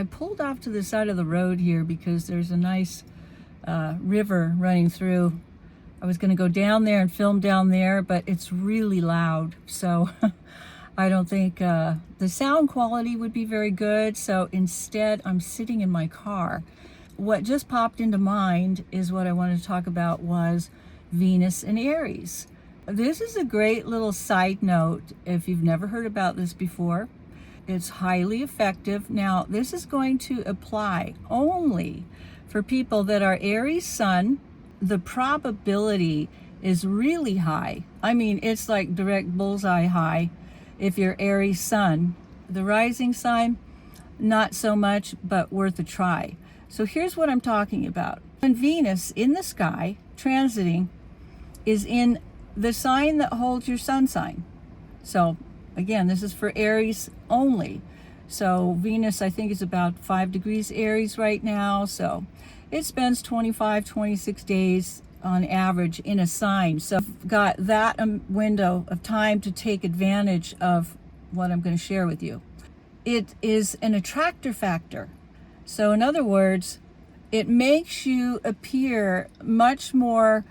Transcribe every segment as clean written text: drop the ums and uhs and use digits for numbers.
I pulled off to the side of the road here because there's a nice river running through. I was going to go down there and film down there, but it's really loud, so I don't think the sound quality would be very good. So instead, I'm sitting in my car. What just popped into mind is what I wanted to talk about was Venus and Aries. This is a great little side note if you've never heard about this before. It's highly effective. Now, this is going to apply only for people that are Aries Sun. The probability is really high. I mean, it's like direct bullseye high if you're Aries Sun. The rising sign, not so much, but worth a try. So here's what I'm talking about. When Venus in the sky, transiting, is in the sign that holds your sun sign. So again, this is for Aries only. So Venus, I think, is about 5 degrees Aries right now. So it spends 25, 26 days on average in a sign. So I've got that window of time to take advantage of what I'm going to share with you. It is an attractor factor. So in other words, it makes you appear much more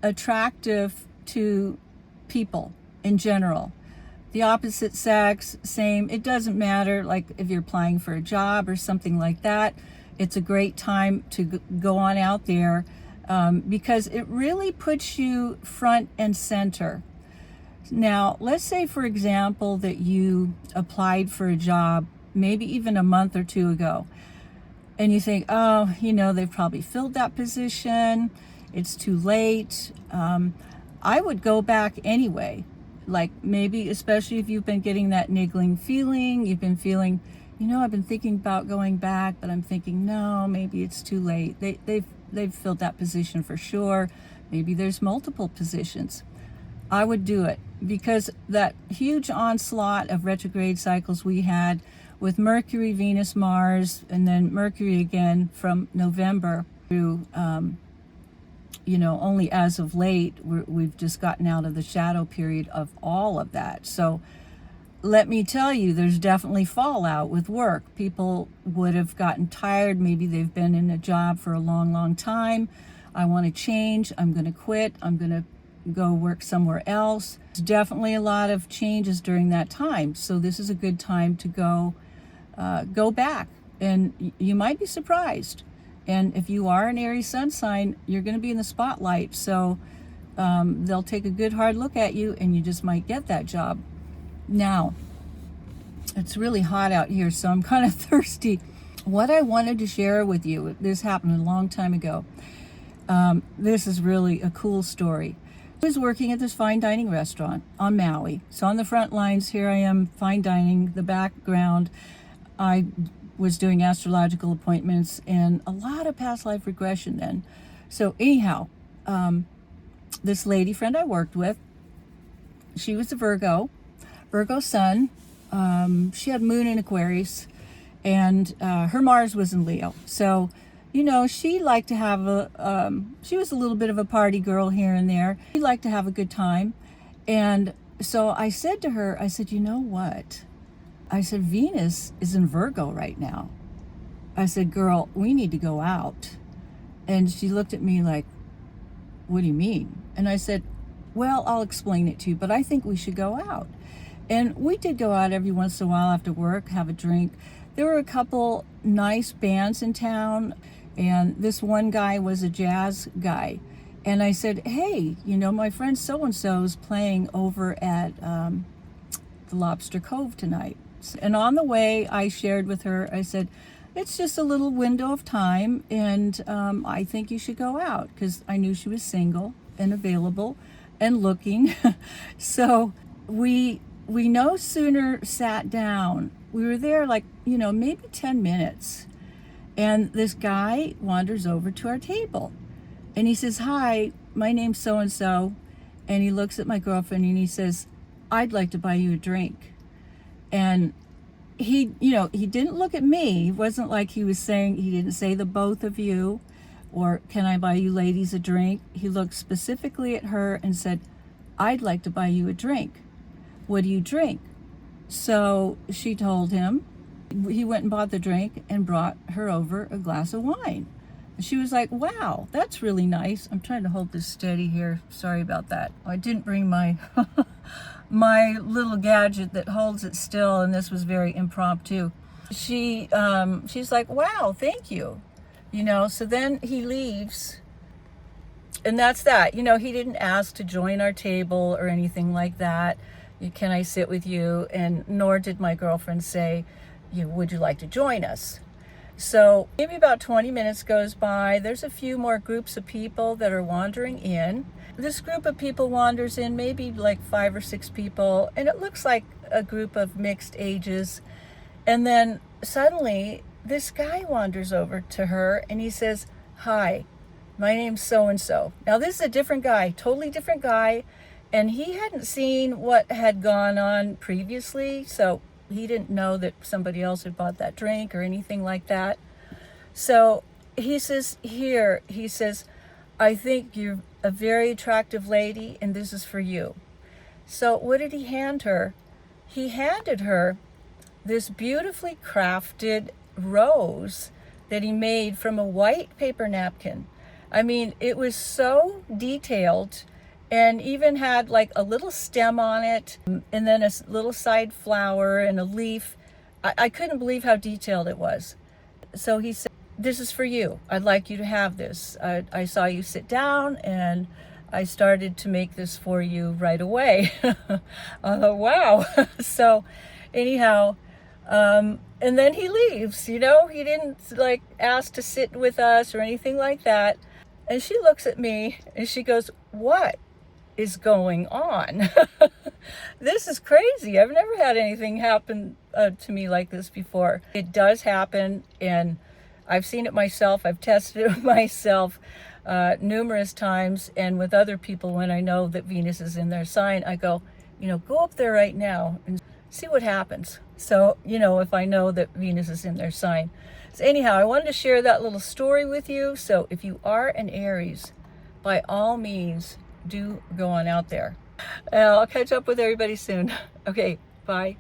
attractive to people in general. The opposite sex, same. It doesn't matter, like if you're applying for a job or something like that, it's a great time to go on out there because it really puts you front and center. Now, let's say, for example, that you applied for a job maybe even a month or two ago, and you think, oh, they've probably filled that position. It's too late. I would go back anyway. Like maybe, especially if you've been getting that niggling feeling, you've been feeling, I've been thinking about going back, but I'm thinking, no, maybe it's too late. They've filled that position for sure. Maybe there's multiple positions. I would do it because that huge onslaught of retrograde cycles we had with Mercury, Venus, Mars, and then Mercury again from November through, only as of late, we've just gotten out of the shadow period of all of that. So let me tell you, there's definitely fallout with work. People would have gotten tired. Maybe they've been in a job for a long, long time. I want to change. I'm going to quit. I'm going to go work somewhere else. There's definitely a lot of changes during that time. So this is a good time to go back. And you might be surprised. And if you are an Aries sun sign, you're going to be in the spotlight. So they'll take a good hard look at you and you just might get that job. Now, it's really hot out here, so I'm kind of thirsty. What I wanted to share with you, this happened a long time ago. This is really a cool story. I was working at this fine dining restaurant on Maui. So on the front lines, here I am, fine dining, the background. I was doing astrological appointments and a lot of past life regression then. So anyhow, this lady friend I worked with, she was a Virgo sun. She had moon in Aquarius and her Mars was in Leo. So, she liked to have she was a little bit of a party girl here and there. She liked to have a good time. And so I said to her, I said, you know what? I said, Venus is in Virgo right now. I said, girl, we need to go out. And she looked at me like, what do you mean? And I said, well, I'll explain it to you, but I think we should go out. And we did go out every once in a while after work, have a drink. There were a couple nice bands in town, and this one guy was a jazz guy. And I said, hey, my friend so-and-so's playing over at the Lobster Cove tonight. And on the way, I shared with her, I said, it's just a little window of time, and I think you should go out, because I knew she was single and available and looking. So we no sooner sat down. We were there like, maybe 10 minutes. And this guy wanders over to our table. And he says, hi, my name's so-and-so. And he looks at my girlfriend and he says, I'd like to buy you a drink. And he didn't look at me. It wasn't like he didn't say the both of you or can I buy you ladies a drink? He looked specifically at her and said, I'd like to buy you a drink. What do you drink? So she told him, he went and bought the drink and brought her over a glass of wine. And she was like, wow, that's really nice. I'm trying to hold this steady here. Sorry about that. I didn't bring my my little gadget that holds it still, and this was very impromptu. She's like, wow, thank you. So then he leaves, and that's that. He didn't ask to join our table or anything like that. Can I sit with you? And nor did my girlfriend say, would you like to join us? So maybe about 20 minutes goes by. There's a few more groups of people that are wandering in. This group of people wanders in, maybe like 5 or 6 people, and it looks like a group of mixed ages. And then suddenly this guy wanders over to her and he says, hi, my name's so-and-so. Now this is a different guy, totally different guy. And he hadn't seen what had gone on previously, so he didn't know that somebody else had bought that drink or anything like that. So he says, I think you're a very attractive lady, and this is for you. So what did he hand her? He handed her this beautifully crafted rose that he made from a white paper napkin. I mean, it was so detailed, and even had like a little stem on it, and then a little side flower and a leaf. I couldn't believe how detailed it was. So he said, this is for you. I'd like you to have this. I saw you sit down, and I started to make this for you right away. Wow. So anyhow, and then he leaves. He didn't like ask to sit with us or anything like that. And she looks at me and she goes, what is going on? This is crazy. I've never had anything happen to me like this before. It does happen, and I've seen it myself. I've tested it myself numerous times, and with other people when I know that Venus is in their sign, I go, go up there right now and see what happens. So, if I know that Venus is in their sign. So anyhow, I wanted to share that little story with you. So if you are an Aries, by all means, do go on out there. I'll catch up with everybody soon. Okay, bye.